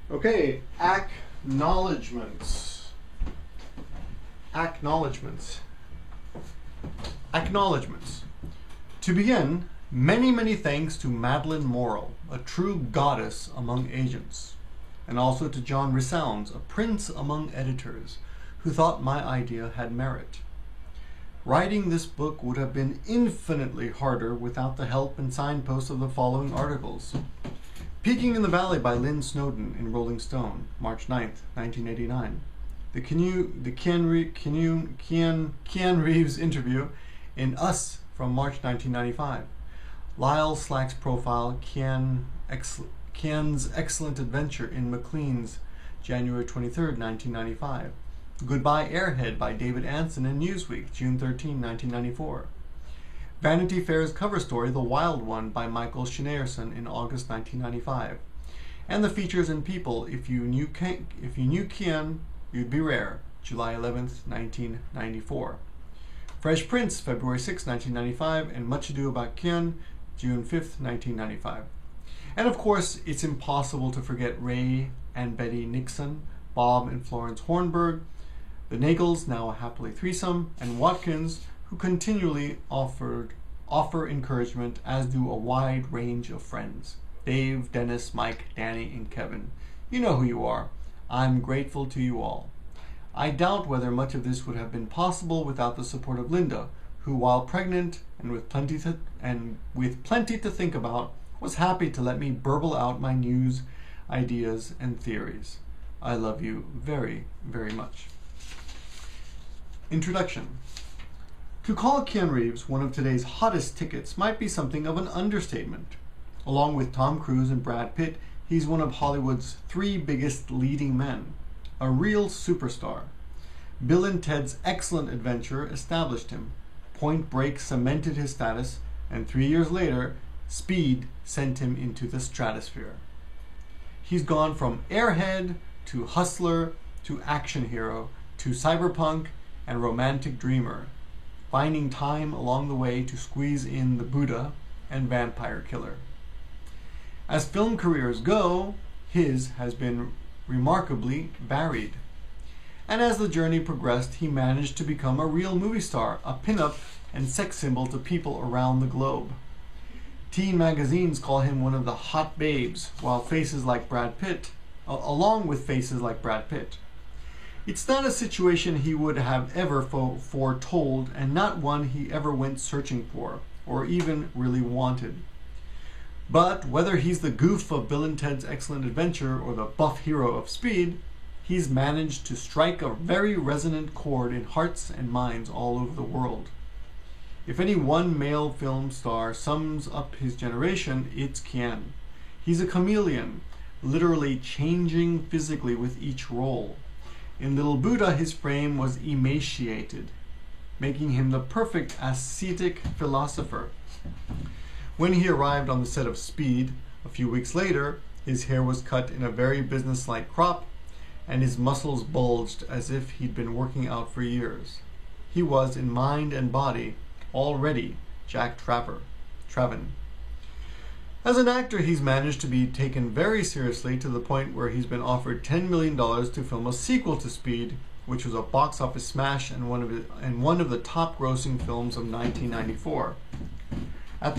Okay, acknowledgements. Acknowledgements. Acknowledgements. To begin, many thanks to Madeline Morrill, a true goddess among agents, and also to John Resounds, a prince among editors, who thought my idea had merit. Writing this book would have been infinitely harder without the help and signposts of the following articles. Peaking in the Valley by Lynn Snowden in Rolling Stone, March 9th, 1989. The Keanu Reeves interview in Us from March 1995. Lyle Slack's profile, Kian's excellent adventure in McLean's, January 23rd, 1995. Goodbye Airhead by David Anson in Newsweek, June 13, 1994. Vanity Fair's cover story, The Wild One by Michael Schneerson in August 1995. And the features in People, If you knew Kian, You'd Be Rare, July 11th, 1994. Fresh Prince, February 6, 1995, and Much Ado About Kian, June 5th, 1995. And of course, it's impossible to forget Ray and Betty Nixon, Bob and Florence Hornberg, the Nagels, now a happily threesome, and Watkins, who continually offer encouragement, as do a wide range of friends. Dave, Dennis, Mike, Danny, and Kevin. You know who you are. I'm grateful to you all. I doubt whether much of this would have been possible without the support of Linda, who, while pregnant and with plenty to think about, was happy to let me burble out my news, ideas, and theories. I love you very, very much. Introduction. To call Keanu Reeves one of today's hottest tickets might be something of an understatement. Along with Tom Cruise and Brad Pitt, he's one of Hollywood's three biggest leading men. A real superstar. Bill and Ted's Excellent Adventure established him. Point Break cemented his status, and 3 years later, Speed sent him into the stratosphere. He's gone from airhead to hustler to action hero to cyberpunk and romantic dreamer, finding time along the way to squeeze in the Buddha and vampire killer. As film careers go, his has been remarkably varied. And as the journey progressed, he managed to become a real movie star, a pin-up and sex symbol to people around the globe. Teen magazines call him one of the hot babes, along with faces like Brad Pitt. It's not a situation he would have ever foretold, and not one he ever went searching for, or even really wanted. But whether he's the goof of Bill and Ted's Excellent Adventure or the buff hero of Speed, he's managed to strike a very resonant chord in hearts and minds all over the world. If any one male film star sums up his generation, it's Keanu. He's a chameleon, literally changing physically with each role. In Little Buddha, his frame was emaciated, making him the perfect ascetic philosopher. When he arrived on the set of Speed, a few weeks later, his hair was cut in a very businesslike crop, and his muscles bulged as if he'd been working out for years. He was, in mind and body, already Jack Traven. As an actor, he's managed to be taken very seriously to the point where he's been offered $10 million to film a sequel to Speed, which was a box office smash and one of the top grossing films of 1994. At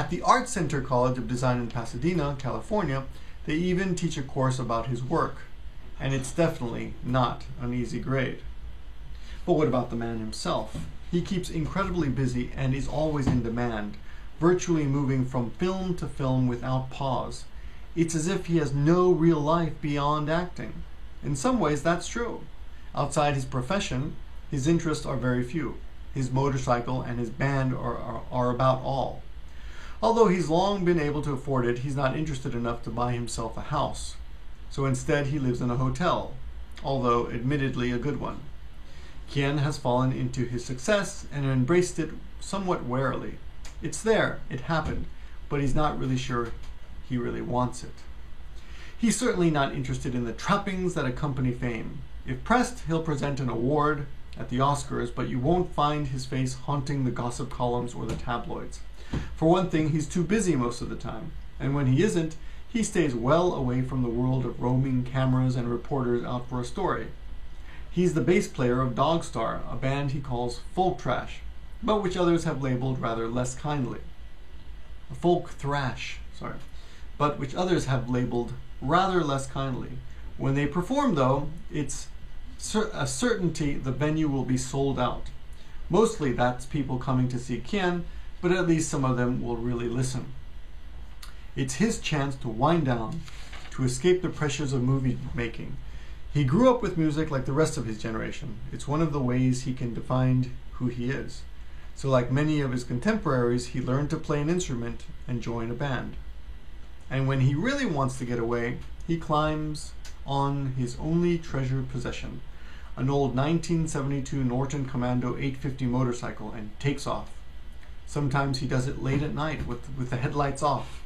the Art Center College of Design in Pasadena, California, they even teach a course about his work, and it's definitely not an easy grade. But what about the man himself? He keeps incredibly busy and is always in demand, virtually moving from film to film without pause. It's as if he has no real life beyond acting. In some ways, that's true. Outside his profession, his interests are very few. His motorcycle and his band are about all. Although he's long been able to afford it, he's not interested enough to buy himself a house. So instead, he lives in a hotel, although admittedly a good one. Keanu has fallen into his success and embraced it somewhat warily. It's there, it happened, but he's not really sure he really wants it. He's certainly not interested in the trappings that accompany fame. If pressed, he'll present an award at the Oscars, but you won't find his face haunting the gossip columns or the tabloids. For one thing, he's too busy most of the time, and when he isn't, he stays well away from the world of roaming cameras and reporters out for a story. He's the bass player of Dogstar, a band he calls folk trash, but which others have labeled rather less kindly. Folk thrash, but which others have labeled rather less kindly. When they perform, though, it's a certainty the venue will be sold out. Mostly that's people coming to see Keanu, but at least some of them will really listen. It's his chance to wind down, to escape the pressures of movie making. He grew up with music like the rest of his generation. It's one of the ways he can define who he is. So like many of his contemporaries, he learned to play an instrument and join a band. And when he really wants to get away, he climbs on his only treasured possession, an old 1972 Norton Commando 850 motorcycle, and takes off. Sometimes he does it late at night with the headlights off.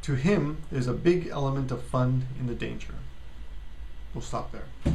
To him, there's a big element of fun in the danger. We'll stop there.